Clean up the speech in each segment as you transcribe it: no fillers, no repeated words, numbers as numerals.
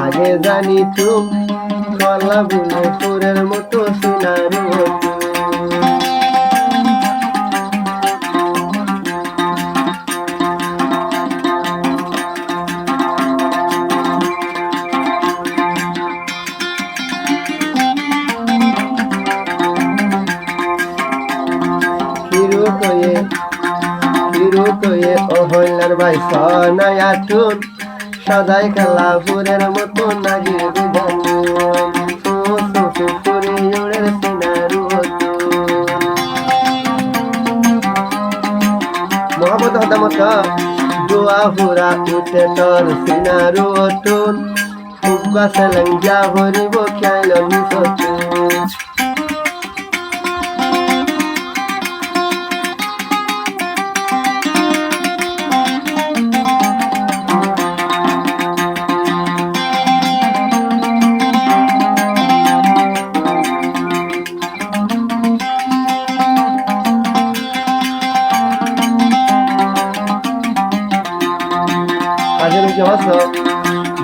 আগে জানি তুম কলা বুনে ফুলের মতো সিনারু হিরুকয়ে অহল্যার ভাই সনায়া টুন সদাই খেলা ফুরের মতো নাগির বিধান ফুরে উড়ের সিনারু মোহাম্মদ হদামত দোয়া ফুরা উঠে তোর সিনারু টুন ফুকা সেলেং যা হরিব খেল নিসতুন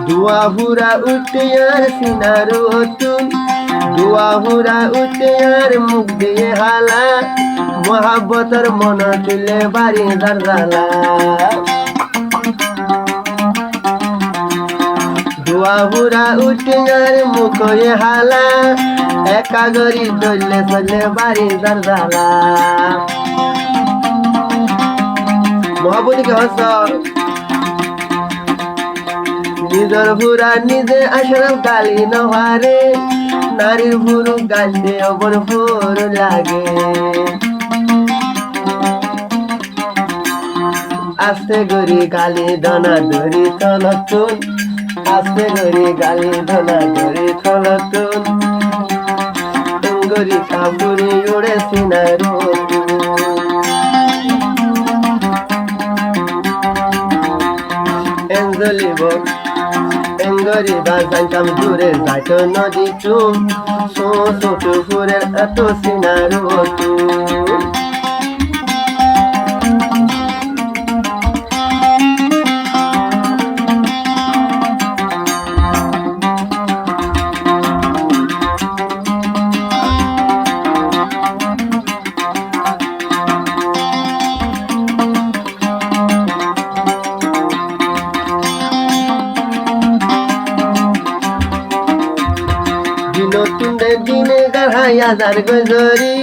দুয়া হুরা উঠে আর সিনারু তুন দুয়া হুরা উঠে আর মুখ দিয়ে হালা মহাব্বতর মন তুলে বাড়ি দাঁড়ালা দুয়া হুরা উঠে আর মুখ হালা একা গরি ধরলে চলে বাড়ি দাঁড়ালা মহাব্বতকে হস নিজর ভুরা নিজে আসরাম গালি নহারে নারীর ভুরু গাইতে অবর ভোর লাগে আস্তে গরি গালি ধনা ধরি থলতুন আস্তে গরি গালি ধনা ধরি থলতুন গরি কাবুরি উড়ে সিনারু এঞ্জলিব এঙ্গরি বাজান কাম দূরে যাইত নদী চুম ছোট ফুরের এত সিনারু দিনে গাড়াই হাজার গজরি